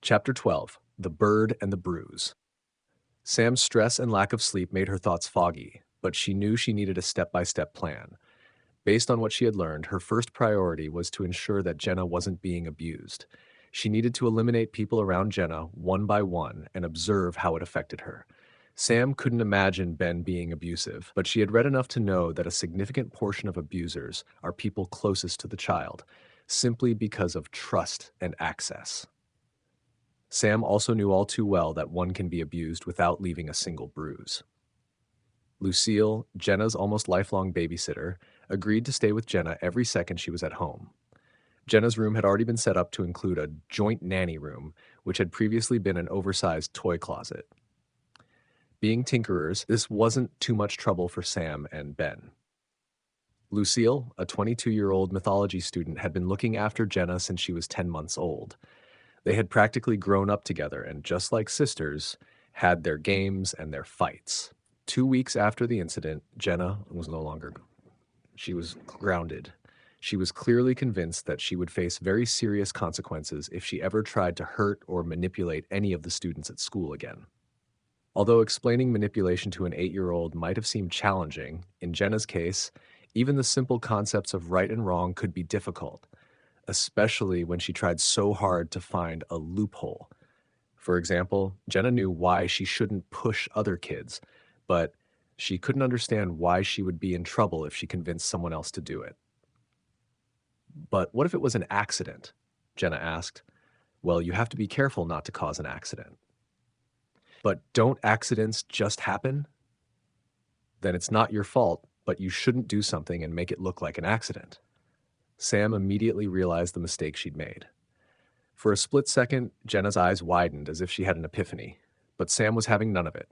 Chapter 12. The Bird and the Bruise. Sam's stress and lack of sleep made her thoughts foggy, but she knew she needed a step-by-step plan. Based on what she had learned, her first priority was to ensure that Jenna wasn't being abused. She needed to eliminate people around Jenna one by one and observe how it affected her. Sam couldn't imagine Ben being abusive, but she had read enough to know that a significant portion of abusers are people closest to the child, simply because of trust and access. Sam also knew all too well that one can be abused without leaving a single bruise. Lucille, Jenna's almost lifelong babysitter, agreed to stay with Jenna every second she was at home. Jenna's room had already been set up to include a joint nanny room, which had previously been an oversized toy closet. Being tinkerers, this wasn't too much trouble for Sam and Ben. Lucille, a 22-year-old mythology student, had been looking after Jenna since she was 10 months old. They had practically grown up together and, just like sisters, had their games and their fights. 2 weeks after the incident, Jenna was no longer. She was grounded. She was clearly convinced that she would face very serious consequences if she ever tried to hurt or manipulate any of the students at school again. Although explaining manipulation to an 8-year-old might have seemed challenging, in Jenna's case, even the simple concepts of right and wrong could be difficult, especially when she tried so hard to find a loophole. For example, Jenna knew why she shouldn't push other kids, but she couldn't understand why she would be in trouble if she convinced someone else to do it. But what if it was an accident? Jenna asked. Well, you have to be careful not to cause an accident. But don't accidents just happen? Then it's not your fault, but you shouldn't do something and make it look like an accident. Sam immediately realized the mistake she'd made. For a split second, Jenna's eyes widened as if she had an epiphany, but Sam was having none of it.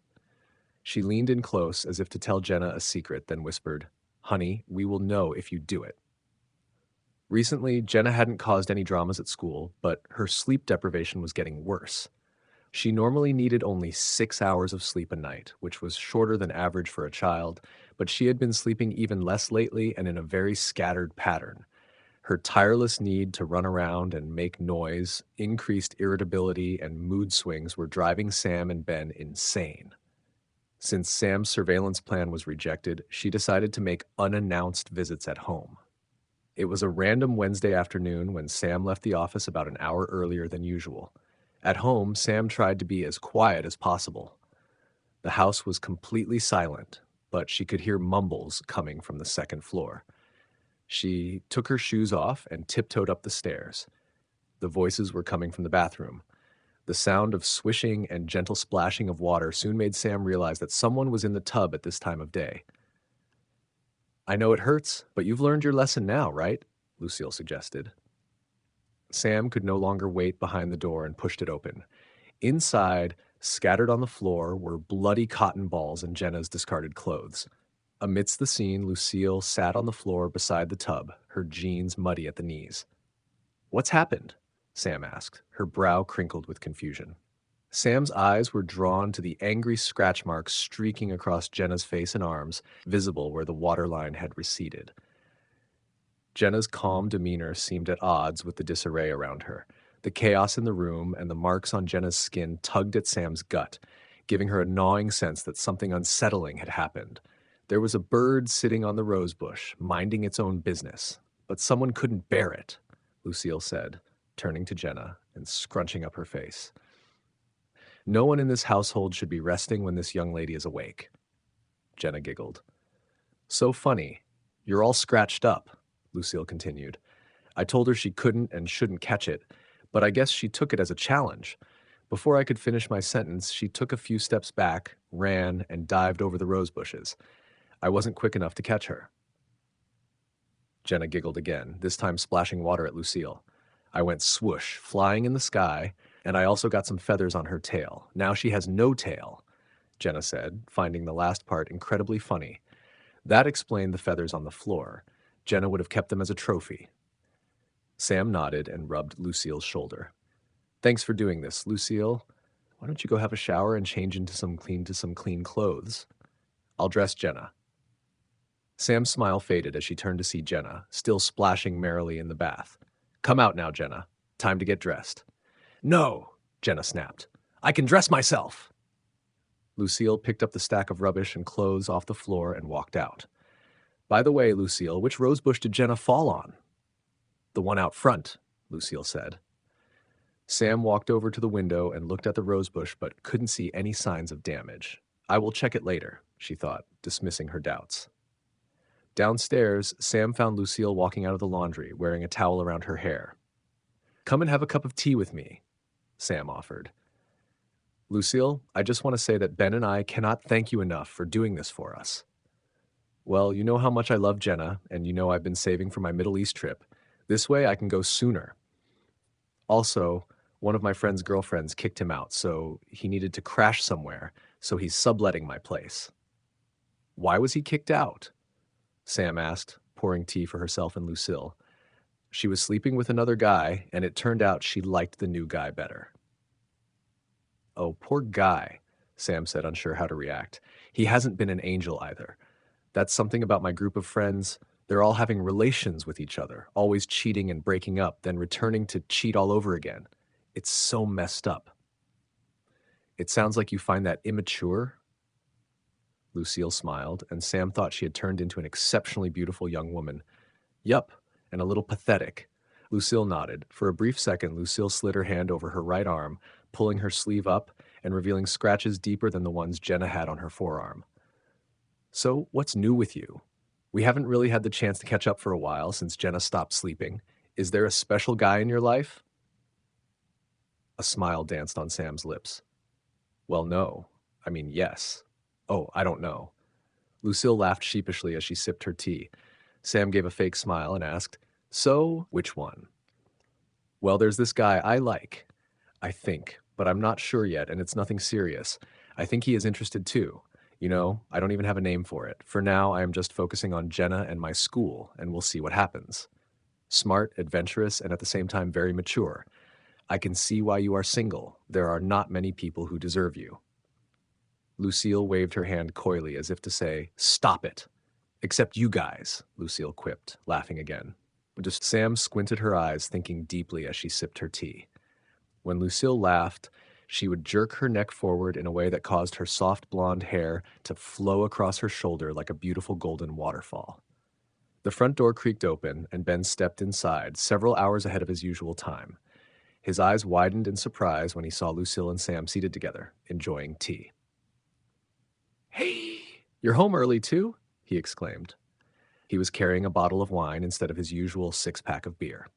She leaned in close as if to tell Jenna a secret, then whispered, "Honey, we will know if you do it." Recently, Jenna hadn't caused any dramas at school, but her sleep deprivation was getting worse. She normally needed only 6 hours of sleep a night, which was shorter than average for a child, but she had been sleeping even less lately and in a very scattered pattern. Her tireless need to run around and make noise, increased irritability, and mood swings were driving Sam and Ben insane. Since Sam's surveillance plan was rejected, she decided to make unannounced visits at home. It was a random Wednesday afternoon when Sam left the office about an hour earlier than usual. At home, Sam tried to be as quiet as possible. The house was completely silent, but she could hear mumbles coming from the second floor. She took her shoes off and tiptoed up the stairs. The voices were coming from the bathroom. The sound of swishing and gentle splashing of water soon made Sam realize that someone was in the tub at this time of day. "I know it hurts, but you've learned your lesson now, right?" Lucille suggested. Sam could no longer wait behind the door and pushed it open. Inside, scattered on the floor, were bloody cotton balls and Jenna's discarded clothes. Amidst the scene, Lucille sat on the floor beside the tub, her jeans muddy at the knees. "What's happened?" Sam asked, her brow crinkled with confusion. Sam's eyes were drawn to the angry scratch marks streaking across Jenna's face and arms, visible where the waterline had receded. Jenna's calm demeanor seemed at odds with the disarray around her. The chaos in the room and the marks on Jenna's skin tugged at Sam's gut, giving her a gnawing sense that something unsettling had happened. There was a bird sitting on the rose bush, minding its own business, but someone couldn't bear it, Lucille said, turning to Jenna and scrunching up her face. "No one in this household should be resting when this young lady is awake." Jenna giggled. "So funny. You're all scratched up," Lucille continued. "I told her she couldn't and shouldn't catch it, but I guess she took it as a challenge. Before I could finish my sentence, she took a few steps back, ran, and dived over the rose bushes. I wasn't quick enough to catch her." Jenna giggled again, this time splashing water at Lucille. "I went swoosh, flying in the sky, and I also got some feathers on her tail. Now she has no tail," Jenna said, finding the last part incredibly funny. That explained the feathers on the floor. Jenna would have kept them as a trophy. Sam nodded and rubbed Lucille's shoulder. "Thanks for doing this, Lucille. Why don't you go have a shower and change into some clean clothes? I'll dress Jenna." Sam's smile faded as she turned to see Jenna, still splashing merrily in the bath. "Come out now, Jenna. Time to get dressed." "No!" Jenna snapped. "I can dress myself." Lucille picked up the stack of rubbish and clothes off the floor and walked out. "By the way, Lucille, which rosebush did Jenna fall on?" "The one out front," Lucille said. Sam walked over to the window and looked at the rosebush but couldn't see any signs of damage. "I will check it later," she thought, dismissing her doubts. Downstairs, Sam found Lucille walking out of the laundry, wearing a towel around her hair. "Come and have a cup of tea with me," Sam offered. "Lucille, I just want to say that Ben and I cannot thank you enough for doing this for us." "Well, you know how much I love Jenna, and you know I've been saving for my Middle East trip. This way I can go sooner. Also, one of my friend's girlfriends kicked him out, so he needed to crash somewhere, so he's subletting my place." "Why was he kicked out?" Sam asked, pouring tea for herself and Lucille. "She was sleeping with another guy, and it turned out she liked the new guy better." "Oh, poor guy," Sam said, unsure how to react. "He hasn't been an angel either. That's something about my group of friends. They're all having relations with each other, always cheating and breaking up, then returning to cheat all over again. It's so messed up." "It sounds like you find that immature." Lucille smiled, and Sam thought she had turned into an exceptionally beautiful young woman. "Yup, and a little pathetic." Lucille nodded. For a brief second, Lucille slid her hand over her right arm, pulling her sleeve up and revealing scratches deeper than the ones Jenna had on her forearm. "So, what's new with you? We haven't really had the chance to catch up for a while since Jenna stopped sleeping. Is there a special guy in your life?" A smile danced on Sam's lips. "Well, no. I mean, yes. Oh, I don't know." Lucille laughed sheepishly as she sipped her tea. Sam gave a fake smile and asked, "So, which one?" "Well, there's this guy I like, I think, but I'm not sure yet, and it's nothing serious. I think he is interested too. You know, I don't even have a name for it. For now, I am just focusing on Jenna and my school, and we'll see what happens. Smart, adventurous, and at the same time very mature. I can see why you are single. There are not many people who deserve you." Lucille waved her hand coyly as if to say, "Stop it." "Except you guys," Lucille quipped, laughing again. Just Sam squinted her eyes, thinking deeply as she sipped her tea. When Lucille laughed, she would jerk her neck forward in a way that caused her soft blonde hair to flow across her shoulder like a beautiful golden waterfall. The front door creaked open, and Ben stepped inside, several hours ahead of his usual time. His eyes widened in surprise when he saw Lucille and Sam seated together, enjoying tea. "Hey, you're home early too?" he exclaimed. He was carrying a bottle of wine instead of his usual six-pack of beer.